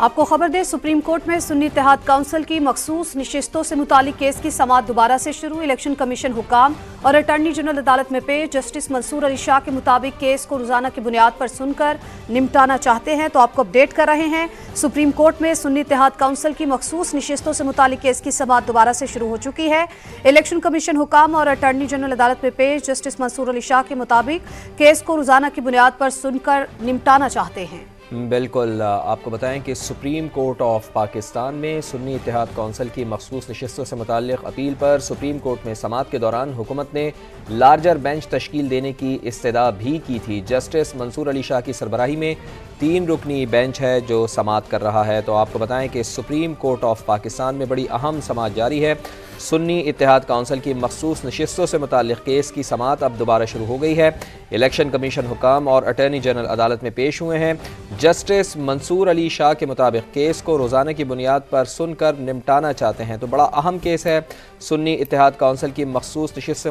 आपको खबर दें, सुप्रीम कोर्ट में सुन्नी इत्तेहाद काउंसिल की मखसूस नशिस्तों से मुतालिक केस की समाअत दोबारा से शुरू। इलेक्शन कमीशन हुकाम और अटॉर्नी जनरल अदालत में पेश। जस्टिस मंसूर अली शाह के मुताबिक केस को रोजाना की बुनियाद पर सुनकर निपटाना चाहते हैं। तो आपको अपडेट कर रहे हैं, सुप्रीम कोर्ट में सुन्नी इत्तेहाद काउंसिल की मखसूस नशिस्तों से मुतालिक केस की समाअत दोबारा से शुरू हो चुकी है। इलेक्शन कमीशन हुकाम और अटॉर्नी जनरल अदालत में पेश। जस्टिस मंसूर अली शाह के मुताबिक केस को रोजाना की बुनियाद पर सुनकर निपटाना चाहते हैं। बिल्कुल, आपको बताएं कि सुप्रीम कोर्ट ऑफ पाकिस्तान में सुन्नी इत्तेहाद काउंसिल की मखसूस नशिस्तों से मुताल्लिक़ अपील पर सुप्रीम कोर्ट में समाअत के दौरान हुकूमत ने लार्जर बेंच तश्कील देने की इस्तदा भी की थी। जस्टिस मंसूर अली शाह की सरबराही में 3 रुकनी बेंच है जो समाअत कर रहा है। तो आपको बताएं कि सुप्रीम कोर्ट ऑफ पाकिस्तान में बड़ी अहम समाअत जारी है। सुन्नी इत्तेहाद काउंसिल की मखसूस नशिस्तों से मुताल्लिक़ केस की समाअत अब दोबारा शुरू हो गई है। इलेक्शन कमीशन हुकाम और अटॉर्नी जनरल अदालत में पेश हुए हैं। जस्टिस मंसूर अली शाह के मुताबिक केस को रोज़ाना की बुनियाद पर सुनकर निपटाना चाहते हैं। तो बड़ा अहम केस है। सुन्नी इत्तेहाद काउंसिल की मखसूस नशिस्त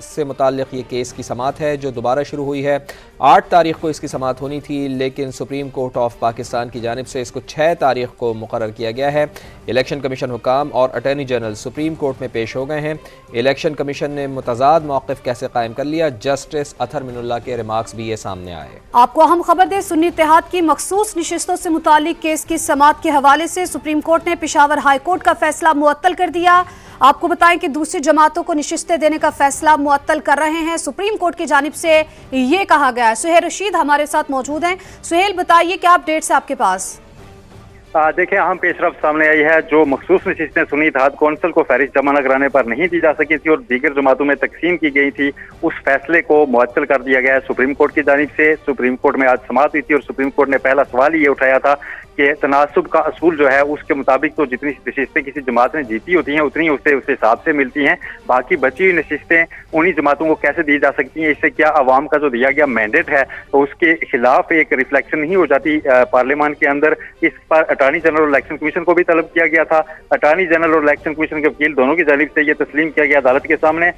से मुताल्लिक़ ये केस की समाअत है जो दोबारा शुरू हुई है। 8 तारीख को इसकी समाअत होनी थी, लेकिन सुप्रीम कोर्ट ऑफ पाकिस्तान की जानिब से इसको 6 तारीख को मुकर्रर किया गया है। इलेक्शन कमीशन हुकाम और अटॉर्नी जनरल सुप्रीम कोर्ट में पेश हो गए हैं। इलेक्शन कमीशन ने मुतज़ाद मौक़िफ़ कैसे कायम कर लिया, जस्टिस अतहर मिनुल्लाह के रिमार्क्स भी ये सामने आए। आपको अहम खबर दें, सुन्नी इत्तेहाद की मखसूस नशिस्तों से मुतालिक केस की समाअत के हवाले से सुप्रीम कोर्ट ने पेशावर हाई कोर्ट का फैसला मुअत्तल कर दिया। आपको बताएं कि दूसरी जमातों को नशिस्तें देने का फैसला मुअत्तल कर रहे हैं। सुप्रीम कोर्ट की जानिब से ये कहा गया है। सुहेल रशीद हमारे साथ मौजूद हैं। सुहेल, बताइए क्या अपडेट्स है आपके पास? देखिए, अहम पेशरफ सामने आई है। जो मखसूस नशिस्तें सुन्नी इत्तेहाद कौंसिल को फहरिस्त जमा न कराने पर नहीं दी जा सकी थी और दीगर जमातों में तकसीम की गई थी, उस फैसले को मुअत्तल कर दिया गया है सुप्रीम कोर्ट की जानिब से। सुप्रीम कोर्ट में आज समाअत हुई थी और सुप्रीम कोर्ट ने पहला सवाल ये उठाया था कि तनासुब का असूल जो है उसके मुताबिक तो जितनी नशिस्तें किसी जमात ने जीती होती हैं उतनी उसे उस हिसाब से मिलती हैं। बाकी बची हुई नशिस्तें उन्हीं जमातों को कैसे दी जा सकती हैं? इससे क्या अवाम का जो दिया गया मैंडेट है तो उसके खिलाफ एक रिफ्लेक्शन नहीं हो जाती पार्लियामान के अंदर? इस पर अटॉर्नी जनरल और इलेक्शन कमीशन को भी तलब किया गया था। अटॉर्नी जनरल और इलेक्शन कमीशन के वकील दोनों की जानिब से यह तस्लीम किया गया अदालत के सामने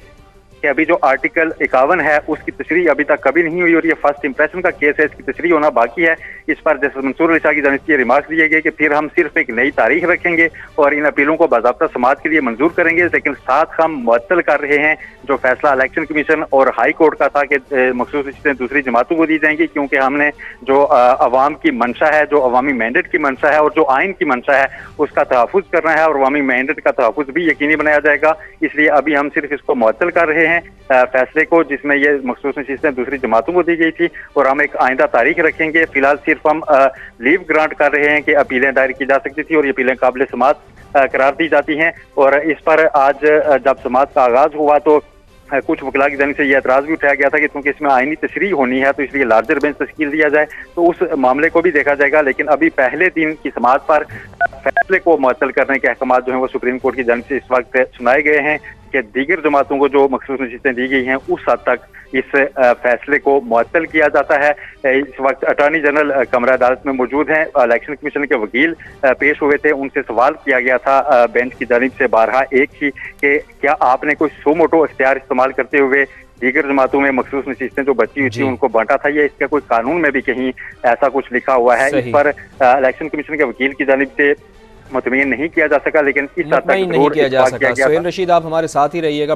कि अभी जो आर्टिकल 51 है उसकी तशरीह अभी तक कभी नहीं हुई और ये फर्स्ट इंप्रेशन का केस है, इसकी तशरीह होना बाकी है। इस पर जस्टिस मंसूर अली शाह की जानिब से रिमार्क्स दिए गए कि फिर हम सिर्फ एक नई तारीख रखेंगे और इन अपीलों को बाज़ाब्ता समाअत के लिए मंजूर करेंगे, लेकिन साथ हम मुअत्तल कर रहे हैं जो फैसला इलेक्शन कमीशन और हाई कोर्ट का था कि मखसूस नशिस्तें दूसरी जमातों को दी जाएंगी, क्योंकि हमने जो अवाम की मंशा है, जो अवामी मैंडेट की मंशा है और जो आइन की मंशा है उसका तहफ़्फ़ुज़ करना है और अवामी मैंडेट का तहफ़्फ़ुज़ भी यकीनी बनाया जाएगा। इसलिए अभी हम सिर्फ इसको मुअत्तल कर रहे हैं फैसले को जिसमें ये मखसूस नशिस्तें दूसरी जमातों को दी गई थी, और हम एक आइंदा तारीख रखेंगे। फिलहाल सिर्फ हम लीव ग्रांट कर रहे हैं कि अपीलें दायर की जा सकती थी और ये अपीलें काबिल समाअत करार दी जाती हैं। और इस पर आज जब समाअत का आगाज हुआ तो कुछ वकीला की जानिब से यह एतराज़ भी उठाया गया था कि क्योंकि इसमें आइनी तशरीह होनी है तो इसलिए लार्जर बेंच तश्कील दिया जाए, तो उस मामले को भी देखा जाएगा। लेकिन अभी पहले दिन की समाअत पर फैसले को मुअत्तल करने के अहकाम जो हैं वो सुप्रीम कोर्ट की जानिब से इस वक्त सुनाए गए हैं कि दीगर जमातों को जो मखसूस नशिस्तें दी गई हैं उस हद तक इस फैसले को मुअत्तल किया जाता है। इस वक्त अटॉर्नी जनरल कमरा अदालत में मौजूद हैं। इलेक्शन कमीशन के वकील पेश हुए थे, उनसे सवाल किया गया था बेंच की जानिब से बारहा एक ही कि क्या आपने कोई सो मोटो इख्तियार इस्तेमाल करते हुए दीगर जमातों में मखसूस नशिस्तें जो बची हुई थी उनको बांटा था, या इसका कोई कानून में भी कहीं ऐसा कुछ लिखा हुआ है? इस पर इलेक्शन कमीशन के वकील की जानिब से मुतमईन नहीं किया जा सका, लेकिन इस हद तक नहीं किया जा सका। सुहेल रशीद, आप हमारे साथ ही रहिएगा।